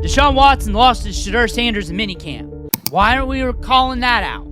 Deshaun Watson lost to Shedeur Sanders in minicamp. Why aren't we calling that out?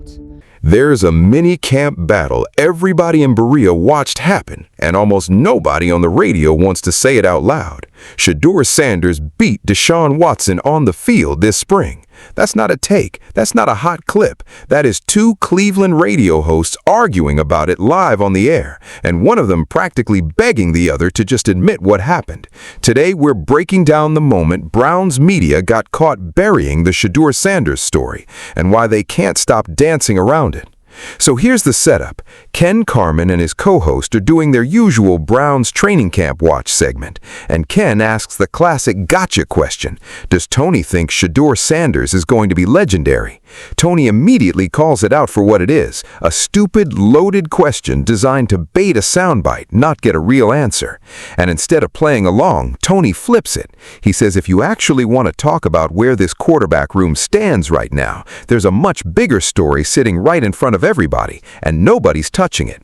There's a mini-camp battle everybody in Berea watched happen, and almost nobody on the radio wants to say it out loud. Shedeur Sanders beat Deshaun Watson on the field this spring. That's not a take. That's not a hot clip. That is two Cleveland radio hosts arguing about it live on the air, and one of them practically begging the other to just admit what happened. Today, we're breaking down the moment Browns media got caught burying the Shedeur Sanders story, and why they can't stop dancing around it. So here's the setup. Ken Carman and his co-host are doing their usual Browns training camp watch segment, and Ken asks the classic gotcha question. Does Tony think Shedeur Sanders is going to be legendary? Tony immediately calls it out for what it is, a stupid, loaded question designed to bait a soundbite, not get a real answer. And instead of playing along, Tony flips it. He says if you actually want to talk about where this quarterback room stands right now, there's a much bigger story sitting right in front of everybody, and nobody's touching it.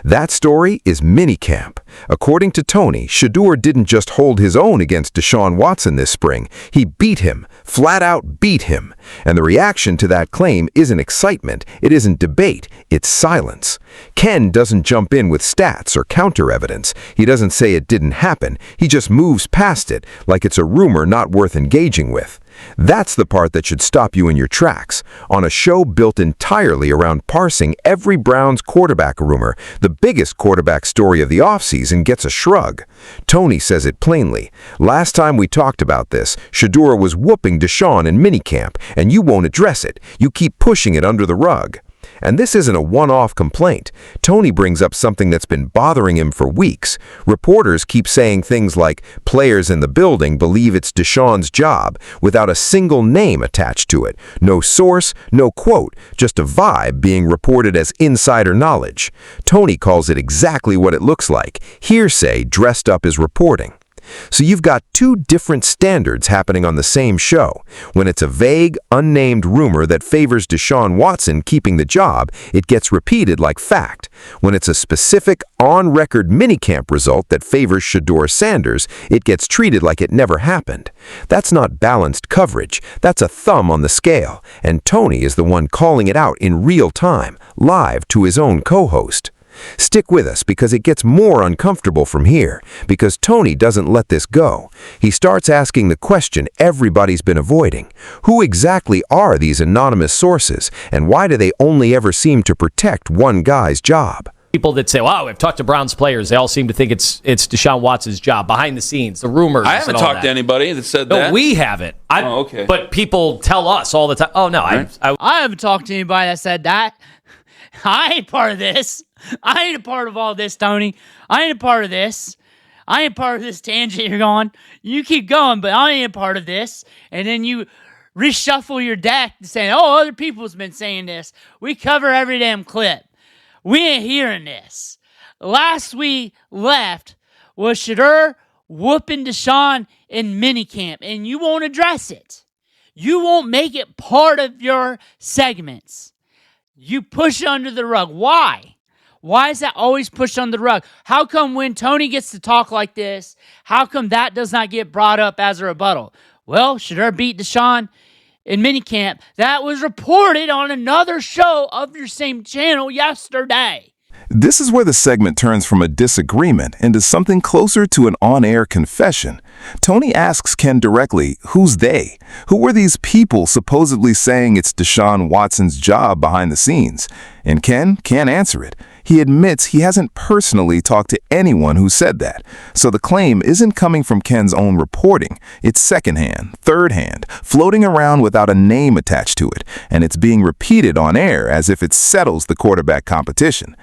That story is minicamp. According to Tony, Shedeur didn't just hold his own against Deshaun Watson this spring. He beat him, flat out beat him. And the reaction to that claim isn't excitement, it isn't debate, it's silence. Ken doesn't jump in with stats or counter evidence. He doesn't say it didn't happen. He just moves past it like it's a rumor not worth engaging with. That's the part that should stop you in your tracks. On a show built entirely around parsing every Browns quarterback rumor, the biggest quarterback story of the offseason gets a shrug. Tony says it plainly. Last time we talked about this, Shedeur was whooping Deshaun in minicamp, and you won't address it. You keep pushing it under the rug. And this isn't a one-off complaint. Tony brings up something that's been bothering him for weeks. Reporters keep saying things like, players in the building believe it's Deshaun's job, without a single name attached to it. No source, no quote, just a vibe being reported as insider knowledge. Tony calls it exactly what it looks like, hearsay dressed up as reporting. So you've got two different standards happening on the same show. When it's a vague, unnamed rumor that favors Deshaun Watson keeping the job, it gets repeated like fact. When it's a specific, on-record minicamp result that favors Shedeur Sanders, it gets treated like it never happened. That's not balanced coverage. That's a thumb on the scale. And Tony is the one calling it out in real time, live to his own co-host. Stick with us because it gets more uncomfortable from here, because Tony doesn't let this go. He starts asking the question everybody's been avoiding. Who exactly are these anonymous sources, and why do they only ever seem to protect one guy's job? People that say, wow, I've talked to Browns players, they all seem to think it's Deshaun Watson's job, behind the scenes, the rumors. I haven't talked to anybody that said that. No, we haven't. Okay. But people tell us all the time, oh, no, Right. I haven't talked to anybody that said that. I ain't part of this. I ain't a part of all this, Tony. I ain't a part of this. I ain't part of this tangent you're going. You keep going, but I ain't a part of this. And then you reshuffle your deck saying, oh, other people's been saying this. We cover every damn clip. We ain't hearing this. Last we left was Shedeur whooping Deshaun in minicamp, and you won't address it. You won't make it part of your segments. You push it under the rug. Why? Why is that always pushed under the rug? How come when Tony gets to talk like this, how come that does not get brought up as a rebuttal? Well, Shedeur beat Deshaun in minicamp. That was reported on another show of your same channel yesterday. This is where the segment turns from a disagreement into something closer to an on-air confession. Tony asks Ken directly, who's they? Who were these people supposedly saying it's Deshaun Watson's job behind the scenes? And Ken can't answer it. He admits he hasn't personally talked to anyone who said that. So the claim isn't coming from Ken's own reporting. It's secondhand, third-hand, floating around without a name attached to it, and it's being repeated on air as if it settles the quarterback competition.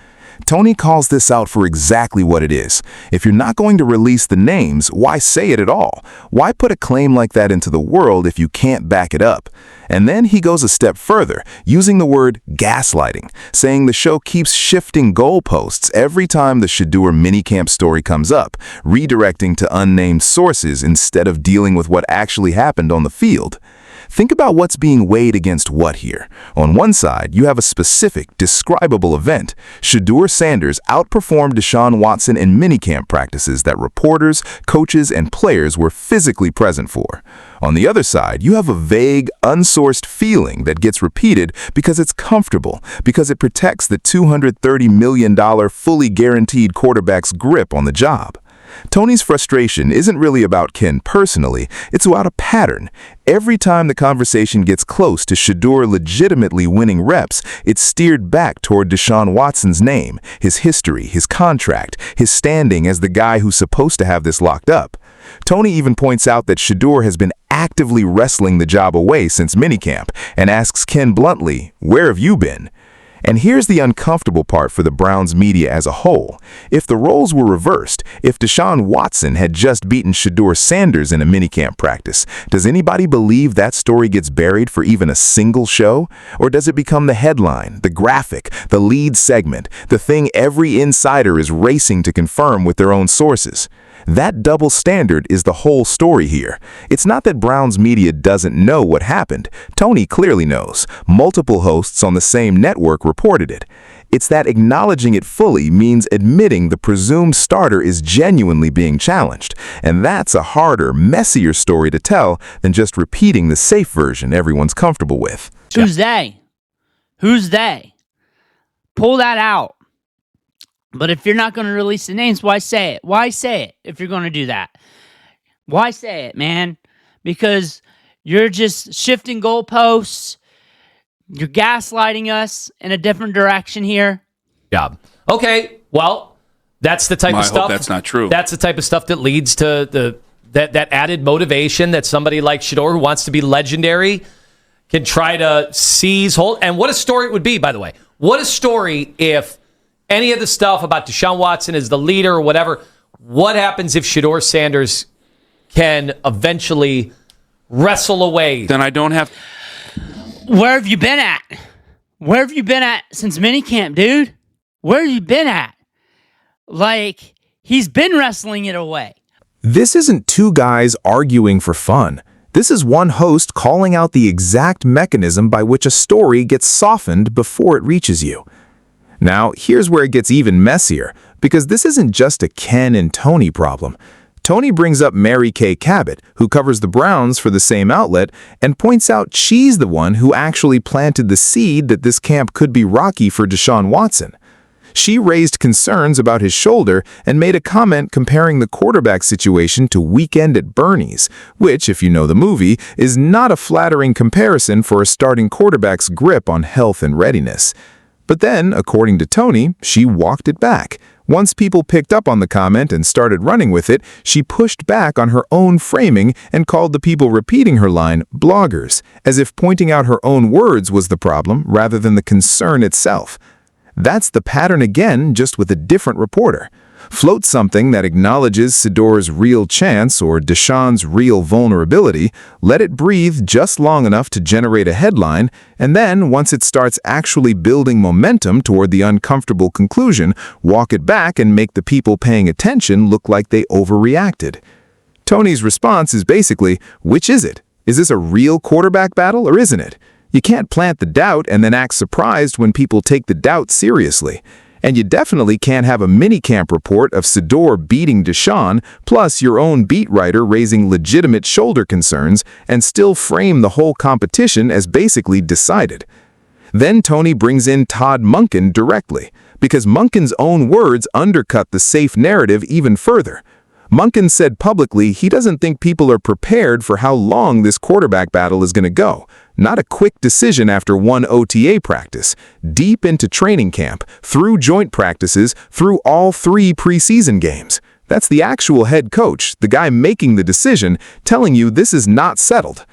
Tony calls this out for exactly what it is. If you're not going to release the names, why say it at all? Why put a claim like that into the world if you can't back it up? And then he goes a step further, using the word gaslighting, saying the show keeps shifting goalposts every time the Shedeur minicamp story comes up, redirecting to unnamed sources instead of dealing with what actually happened on the field. Think about what's being weighed against what here. On one side, you have a specific, describable event. Shedeur Sanders outperformed Deshaun Watson in minicamp practices that reporters, coaches, and players were physically present for. On the other side, you have a vague, unsourced feeling that gets repeated because it's comfortable, because it protects the $230 million fully guaranteed quarterback's grip on the job. Tony's frustration isn't really about Ken personally, it's about a pattern. Every time the conversation gets close to Shedeur legitimately winning reps, it's steered back toward Deshaun Watson's name, his history, his contract, his standing as the guy who's supposed to have this locked up. Tony even points out that Shedeur has been actively wrestling the job away since minicamp and asks Ken bluntly, "Where have you been?" And here's the uncomfortable part for the Browns media as a whole. If the roles were reversed, if Deshaun Watson had just beaten Shedeur Sanders in a minicamp practice, does anybody believe that story gets buried for even a single show? Or does it become the headline, the graphic, the lead segment, the thing every insider is racing to confirm with their own sources? That double standard is the whole story here. It's not that Browns media doesn't know what happened. Tony clearly knows. Multiple hosts on the same network reported it. It's that acknowledging it fully means admitting the presumed starter is genuinely being challenged. And that's a harder, messier story to tell than just repeating the safe version everyone's comfortable with. Who's they? Who's they? Pull that out. But if you're not going to release the names, why say it? Why say it if you're going to do that? Why say it, man? Because you're just shifting goalposts. You're gaslighting us in a different direction here. Yeah. Okay. Well, that's the type of stuff. I hope that's not true. That's the type of stuff that leads to that added motivation that somebody like Shedeur, who wants to be legendary, can try to seize hold. And what a story it would be, by the way. What a story if any of the stuff about Deshaun Watson as the leader or whatever, what happens if Shedeur Sanders can eventually wrestle away? Then I don't have... Where have you been at? Where have you been at since minicamp, dude? Where have you been at? Like, he's been wrestling it away. This isn't two guys arguing for fun. This is one host calling out the exact mechanism by which a story gets softened before it reaches you. Now, here's where it gets even messier, because this isn't just a Ken and Tony problem. Tony brings up Mary Kay Cabot, who covers the Browns for the same outlet, and points out she's the one who actually planted the seed that this camp could be rocky for Deshaun Watson. She raised concerns about his shoulder and made a comment comparing the quarterback situation to Weekend at Bernie's, which, if you know the movie, is not a flattering comparison for a starting quarterback's grip on health and readiness. But then, according to Tony, she walked it back. Once people picked up on the comment and started running with it, she pushed back on her own framing and called the people repeating her line bloggers, as if pointing out her own words was the problem rather than the concern itself. That's the pattern again, just with a different reporter. Float something that acknowledges Shedeur's real chance or Deshaun's real vulnerability, let it breathe just long enough to generate a headline, and then, once it starts actually building momentum toward the uncomfortable conclusion, walk it back and make the people paying attention look like they overreacted. Tony's response is basically, which is it? Is this a real quarterback battle or isn't it? You can't plant the doubt and then act surprised when people take the doubt seriously. And you definitely can't have a minicamp report of Shedeur beating Deshaun, plus your own beat writer raising legitimate shoulder concerns, and still frame the whole competition as basically decided. Then Tony brings in Todd Monken directly, because Monken's own words undercut the safe narrative even further. Monken said publicly he doesn't think people are prepared for how long this quarterback battle is going to go. Not a quick decision after one OTA practice. Deep into training camp, through joint practices, through all 3 preseason games. That's the actual head coach, the guy making the decision, telling you this is not settled.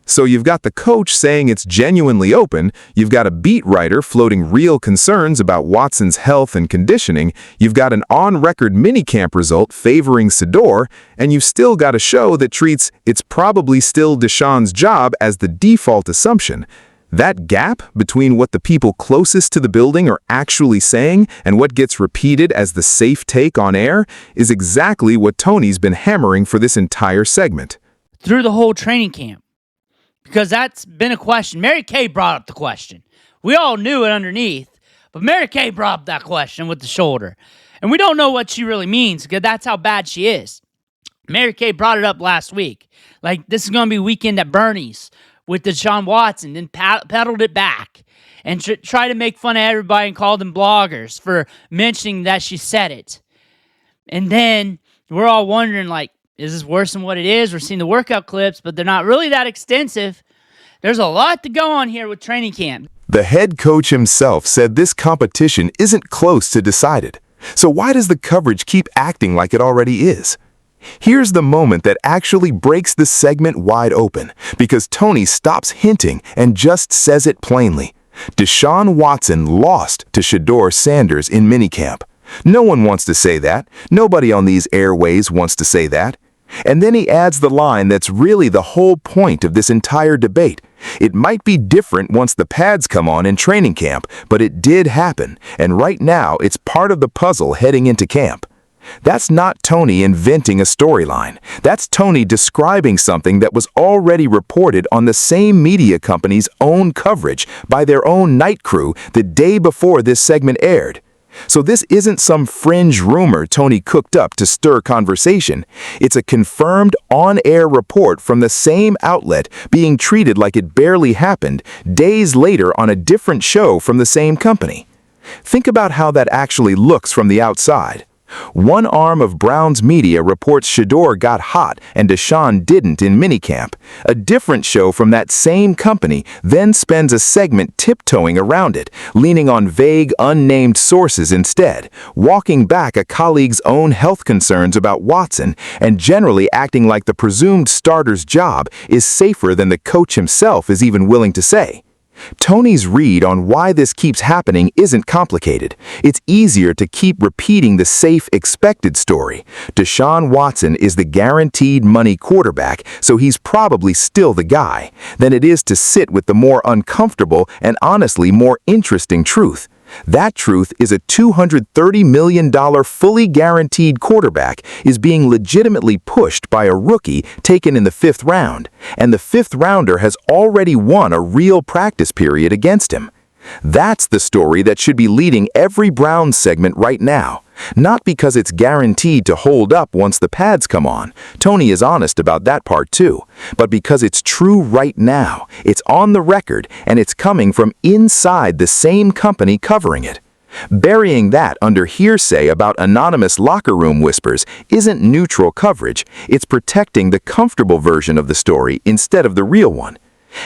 So you've got the coach saying it's genuinely open, you've got a beat writer floating real concerns about Watson's health and conditioning, you've got an on-record minicamp result favoring Shedeur, and you've still got a show that treats it's probably still Deshaun's job as the default assumption. That gap between what the people closest to the building are actually saying and what gets repeated as the safe take on air is exactly what Tony's been hammering for this entire segment. Through the whole training camp. because that's been a question. Mary Kay brought up the question. We all knew it underneath, but Mary Kay brought up that question with the shoulder. And we don't know what she really means because that's how bad she is. Mary Kay brought it up last week. Like, this is going to be weekend at Bernie's with Deshaun Watson, then pedaled it back and tried to make fun of everybody and call them bloggers for mentioning that she said it. And then we're all wondering, like, is this worse than what it is? We're seeing the workout clips, but they're not really that extensive. There's a lot to go on here with training camp. The head coach himself said this competition isn't close to decided. So why does the coverage keep acting like it already is? Here's the moment that actually breaks the segment wide open, because Tony stops hinting and just says it plainly. Deshaun Watson lost to Shedeur Sanders in minicamp. No one wants to say that. Nobody on these airways wants to say that. And then he adds the line that's really the whole point of this entire debate. It might be different once the pads come on in training camp, but it did happen, and right now it's part of the puzzle heading into camp. That's not Tony inventing a storyline. That's Tony describing something that was already reported on the same media company's own coverage by their own night crew the day before this segment aired. So this isn't some fringe rumor Tony cooked up to stir conversation. It's a confirmed on-air report from the same outlet being treated like it barely happened days later on a different show from the same company. Think about how that actually looks from the outside. One arm of Browns media reports Shedeur got hot and Deshaun didn't in minicamp. A different show from that same company then spends a segment tiptoeing around it, leaning on vague, unnamed sources instead, walking back a colleague's own health concerns about Watson, and generally acting like the presumed starter's job is safer than the coach himself is even willing to say. Tony's read on why this keeps happening isn't complicated. It's easier to keep repeating the safe, expected story. Deshaun Watson is the guaranteed money quarterback, so he's probably still the guy, than it is to sit with the more uncomfortable and honestly more interesting truth. That truth is a $230 million fully guaranteed quarterback is being legitimately pushed by a rookie taken in the 5th round, and the 5th rounder has already won a real practice period against him. That's the story that should be leading every Browns segment right now. Not because it's guaranteed to hold up once the pads come on. Tony is honest about that part too. But because it's true right now. It's on the record, and it's coming from inside the same company covering it. Burying that under hearsay about anonymous locker room whispers isn't neutral coverage. It's protecting the comfortable version of the story instead of the real one.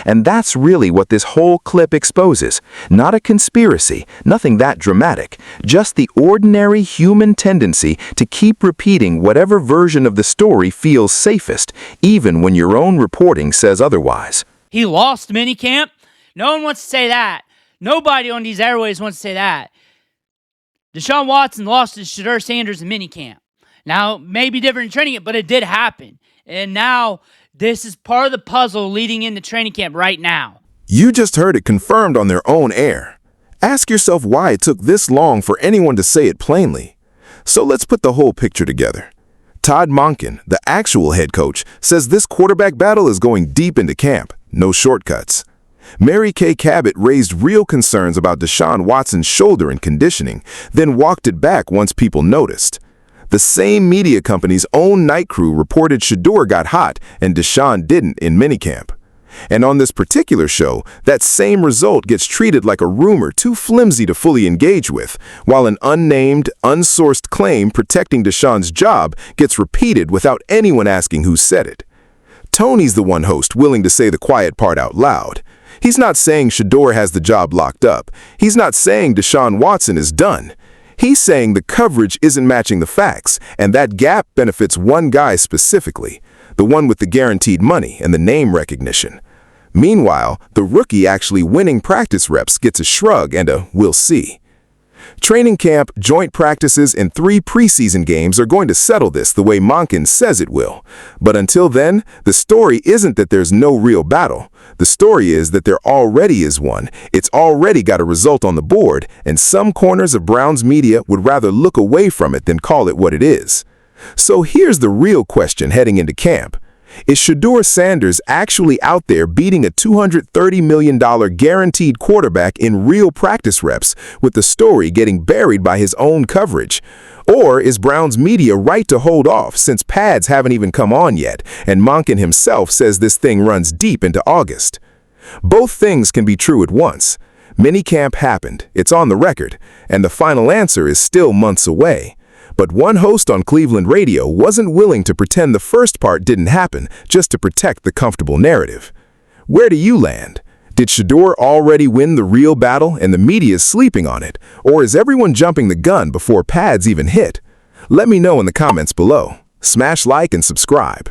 And that's really what this whole clip exposes. Not a conspiracy, nothing that dramatic, just the ordinary human tendency to keep repeating whatever version of the story feels safest, even when your own reporting says otherwise. He lost minicamp? No one wants to say that. Nobody on these airways wants to say that. Deshaun Watson lost to Shedeur Sanders in minicamp. Now, maybe different in training camp, but it did happen. And now this is part of the puzzle leading into training camp right now. You just heard it confirmed on their own air. Ask yourself why it took this long for anyone to say it plainly. So let's put the whole picture together. Todd Monken, the actual head coach, says this quarterback battle is going deep into camp, no shortcuts. Mary Kay Cabot raised real concerns about Deshaun Watson's shoulder and conditioning, then walked it back once people noticed. The same media company's own night crew reported Shedeur got hot and Deshaun didn't in minicamp. And on this particular show, that same result gets treated like a rumor too flimsy to fully engage with, while an unnamed, unsourced claim protecting Deshaun's job gets repeated without anyone asking who said it. Tony's the one host willing to say the quiet part out loud. He's not saying Shedeur has the job locked up. He's not saying Deshaun Watson is done. He's saying the coverage isn't matching the facts, and that gap benefits one guy specifically, the one with the guaranteed money and the name recognition. Meanwhile, the rookie actually winning practice reps gets a shrug and a "we'll see." Training camp, joint practices, and 3 preseason games are going to settle this the way Monken says it will. But until then, the story isn't that there's no real battle. The story is that there already is one. It's already got a result on the board, and some corners of Browns media would rather look away from it than call it what it is. So here's the real question heading into camp. Is Shedeur Sanders actually out there beating a $230 million guaranteed quarterback in real practice reps, with the story getting buried by his own coverage? Or is Browns media right to hold off since pads haven't even come on yet, and Monken himself says this thing runs deep into August? Both things can be true at once. Minicamp happened, it's on the record, and the final answer is still months away. But one host on Cleveland radio wasn't willing to pretend the first part didn't happen just to protect the comfortable narrative. Where do you land? Did Shedeur already win the real battle and the media is sleeping on it? Or is everyone jumping the gun before pads even hit? Let me know in the comments below. Smash like and subscribe.